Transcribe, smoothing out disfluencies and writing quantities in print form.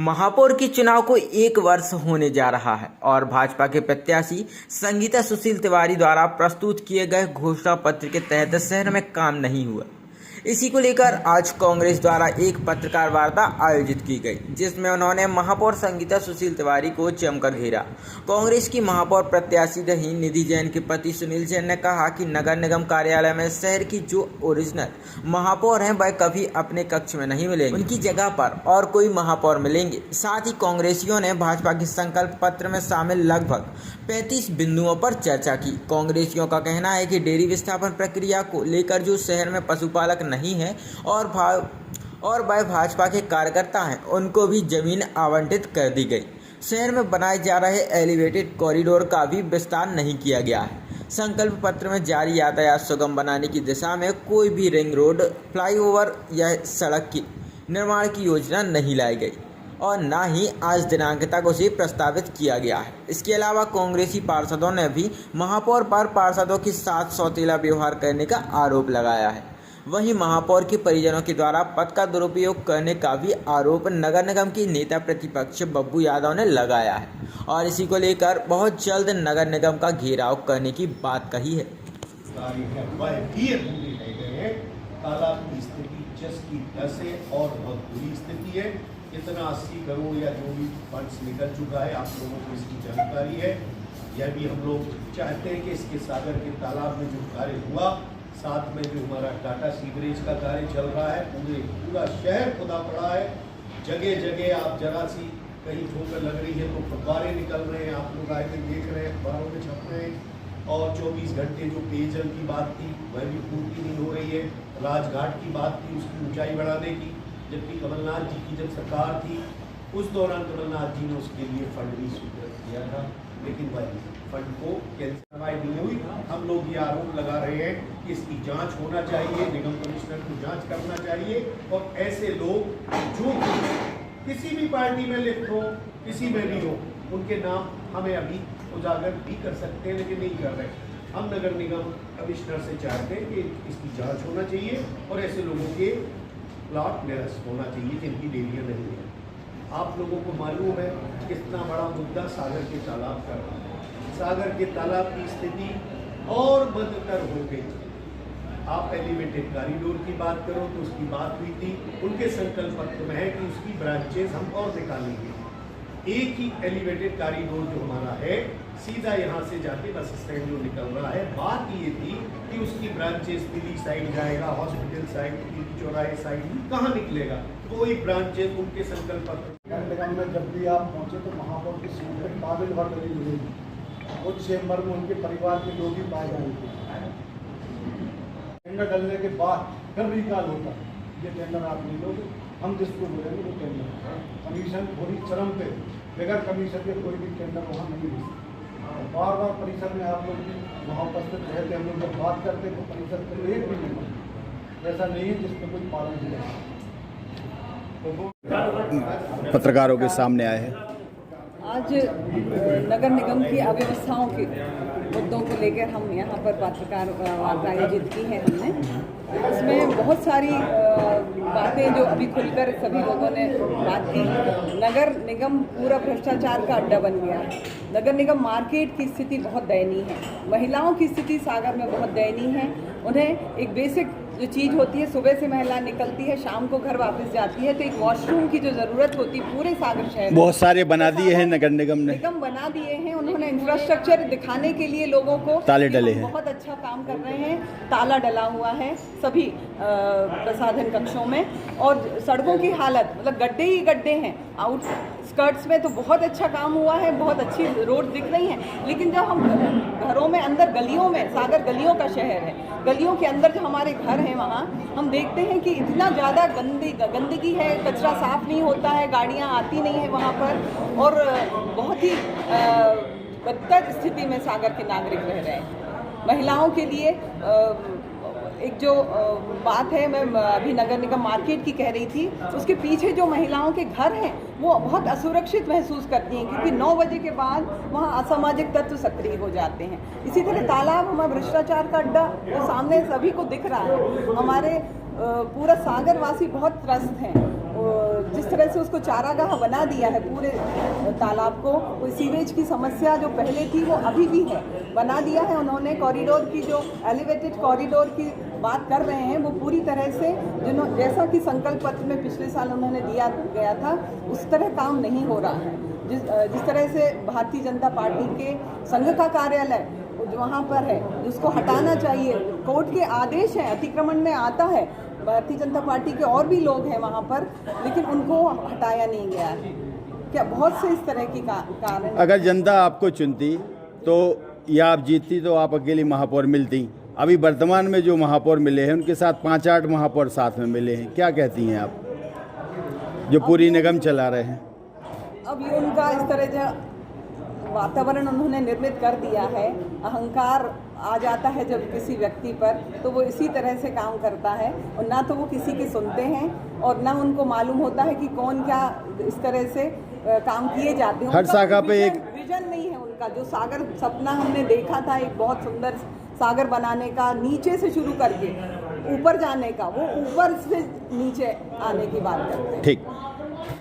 महापौर के चुनाव को 1 वर्ष होने जा रहा है और भाजपा के प्रत्याशी संगीता सुशील तिवारी द्वारा प्रस्तुत किए गए घोषणा पत्र के तहत शहर में काम नहीं हुआ। इसी को लेकर आज कांग्रेस द्वारा एक पत्रकार वार्ता आयोजित की गई, जिसमें उन्होंने महापौर संगीता सुशील तिवारी को जमकर घेरा। कांग्रेस की महापौर प्रत्याशी रही निधि जैन के पति सुनील जैन ने कहा कि नगर निगम कार्यालय में शहर की जो ओरिजिनल महापौर हैं वह कभी अपने कक्ष में नहीं मिलेंगे, उनकी जगह पर और कोई महापौर मिलेंगे। साथ ही कांग्रेसियों ने भाजपा के संकल्प पत्र में शामिल लगभग 35 बिंदुओं पर चर्चा की। कांग्रेसियों का कहना है कि डेयरी विस्थापन प्रक्रिया को लेकर जो शहर में पशुपालक नहीं है और वह भाजपा के कार्यकर्ता हैं, उनको भी जमीन आवंटित कर दी गई। शहर में बनाए जा रहे एलिवेटेड कॉरिडोर का भी विस्तार नहीं किया गया है। संकल्प पत्र में जारी यातायात सुगम बनाने की दिशा में कोई भी रिंग रोड, फ्लाईओवर या सड़क की निर्माण की योजना नहीं लाई गई और न ही आज दिनांक तक उसे प्रस्तावित किया गया है। इसके अलावा कांग्रेसी पार्षदों ने भी महापौर पर पार्षदों के साथ सौतेला व्यवहार करने का आरोप लगाया है। वहीं महापौर के परिजनों के द्वारा पद का दुरुपयोग करने का भी आरोप नगर निगम के नेता प्रतिपक्ष बब्बू यादव ने लगाया है और इसी को लेकर बहुत जल्द नगर निगम का घेराव करने की बात कही है। तालाब की स्थिति जस की तस है और बहुत बुरी स्थिति है। इतना 80 करोड़ या जो भी फंड्स निकल चुका है, आप लोगों को इसकी जानकारी है। यह भी हम लोग चाहते हैं कि इसके सागर के तालाब में जो कार्य हुआ, साथ में जो हमारा टाटा सीवरेज का कार्य चल रहा है, पूरा शहर खुदा पड़ा है। जगह जगह आप जरा सी कहीं ठोकर लग रही है तो फव्वारे निकल रहे हैं, आप लोग आए थे देख रहे हैं, अखबारों में छप रहे हैं। और 24 घंटे जो पेयजल की बात थी वह भी पूर्ति नहीं हो रही है। राजघाट की बात थी उसकी ऊंचाई बढ़ाने की, जबकि कमलनाथ जी की जब सरकार थी उस दौरान कमलनाथ जी ने उसके लिए फंड भी स्वीकृत किया था, लेकिन वह फंड को कार्रवाई नहीं हुई। हम लोग ये आरोप लगा रहे हैं कि इसकी जांच होना चाहिए, निगम कमिश्नर को जांच करना चाहिए और ऐसे लोग जो किसी भी पार्टी में लिप्त हो, किसी में भी हो, उनके नाम हमें अभी उजागर भी कर सकते हैं, लेकिन नहीं कर रहे। हम नगर निगम कमिश्नर से चाहते हैं कि इसकी जांच होना चाहिए और ऐसे लोगों के प्लॉट निरस्त होना चाहिए जिनकी डेयरियाँ नहीं है। आप लोगों को मालूम है कितना बड़ा मुद्दा सागर के तालाब का रहा है। सागर के तालाब की स्थिति और बदतर हो गई। आप एलिवेटेड कॉरिडोर की बात करो तो उसकी बात हुई थी, उनके संकल्प पत्र में है कि उसकी ब्रांचेज हम और निकालेंगे। एक ही एलिवेटेड कॉरिडोर जो हमारा है सीधा यहाँ से जाके बस स्टैंड जो निकल रहा है, बात ये थी कि उसकी ब्रांचेस दिल्ली साइड जाएगा, हॉस्पिटल साइड, चौराहे साइड, कहाँ निकलेगा? कोई ब्रांचेस उनके संकल्प पत्र में जब भी आप पहुँचे तो महापौर की सीट पर काबिल वर्ग नहीं मिलेगी। कुछ चेम्बर में उनके परिवार के लोग ही पाए जाएंगे। टेंडर डलने के बाद फिर रिकॉल होता है, ये टेंडर आप नहीं लोगे, हम जिसको बोलेंगे वो टेंडर। कमीशन थोड़ी चरम पे, बगैर कमीशन के कोई भी टेंडर वहाँ नहीं मिलता। बार बार परिसर में आप लोग वहाँ उपस्थित रहते, हम लोग जब बात करते हैं तो परिसर पर एक भी नहीं, ऐसा नहीं है जिसमें कोई पालन नहीं। पत्रकारों के सामने आए हैं आज नगर निगम की अव्यवस्थाओं के मुद्दों को लेकर हम यहाँ पर पत्रकार वार्ता आयोजित की है हमने। इसमें बहुत सारी बातें जो अभी खुलकर सभी लोगों ने बात की। नगर निगम पूरा भ्रष्टाचार का अड्डा बन गया है। नगर निगम मार्केट की स्थिति बहुत दयनीय है। महिलाओं की स्थिति सागर में बहुत दयनीय है। उन्हें एक बेसिक जो चीज़ होती है, सुबह से महिला निकलती है, शाम को घर वापस जाती है, तो एक वॉशरूम की जो ज़रूरत होती है पूरे सागर शहर बहुत सारे बना दिए हैं नगर निगम बना दिए हैं। उन्होंने इंफ्रास्ट्रक्चर दिखाने के लिए लोगों को ताले डले हैं, बहुत अच्छा काम कर रहे हैं। ताला डला हुआ है सभी प्रसाधन कक्षों में और सड़कों की हालत मतलब गड्ढे ही गड्ढे हैं। आउट स्कर्ट्स में तो बहुत अच्छा काम हुआ है, बहुत अच्छी रोड दिख रही हैं, लेकिन जब हम घरों में अंदर गलियों में, सागर गलियों का शहर है, गलियों के अंदर जो हमारे घर हैं वहाँ हम देखते हैं कि इतना ज़्यादा गंदगी है, कचरा साफ नहीं होता है, गाड़ियाँ आती नहीं है वहाँ पर और बहुत ही बदतर स्थिति में सागर के नागरिक रह रहे हैं। महिलाओं के लिए एक जो बात है, मैं अभी नगर निगम मार्केट की कह रही थी, उसके पीछे जो महिलाओं के घर हैं वो बहुत असुरक्षित महसूस करती हैं क्योंकि 9 बजे के बाद वहाँ असामाजिक तत्व सक्रिय हो जाते हैं। इसी तरह तालाब हमारा भ्रष्टाचार का अड्डा वो सामने सभी को दिख रहा है। हमारे पूरा सागरवासी बहुत त्रस्त हैं। जिस तरह से उसको चारागाह बना दिया है पूरे तालाब को, कोई सीवेज की समस्या जो पहले थी वो अभी भी है, बना दिया है उन्होंने। कॉरिडोर की जो एलिवेटेड कॉरिडोर की बात कर रहे हैं वो पूरी तरह से जैसा कि संकल्प पत्र में पिछले साल उन्होंने दिया गया था उस तरह काम नहीं हो रहा है। जिस तरह से भारतीय जनता पार्टी के संघ का कार्यालय जो वहाँ पर है जिसको हटाना चाहिए, कोर्ट के आदेश हैं, अतिक्रमण में आता है, भारतीय जनता पार्टी के और भी लोग हैं वहाँ पर, लेकिन उनको हटाया नहीं गया है। क्या बहुत से इस तरह की कारण। अगर जनता आपको चुनती तो या आप जीतती तो आप अकेली महापौर मिलती। अभी वर्तमान में जो महापौर मिले हैं उनके साथ 5-8 महापौर साथ में मिले हैं, क्या कहती हैं आप, जो पूरी निगम चला रहे हैं? अब ये उनका इस तरह जो वातावरण उन्होंने निर्मित कर दिया है, अहंकार आ जाता है जब किसी व्यक्ति पर, तो वो इसी तरह से काम करता है और ना तो वो किसी की सुनते हैं और ना उनको मालूम होता है कि कौन क्या इस तरह से काम किए जाते हैं। हर शाखा पे एक विजन नहीं है उनका। जो सागर सपना हमने देखा था एक बहुत सुंदर सागर बनाने का, नीचे से शुरू करके ऊपर जाने का, वो ऊपर से नीचे आने की बात करते हैं। ठीक।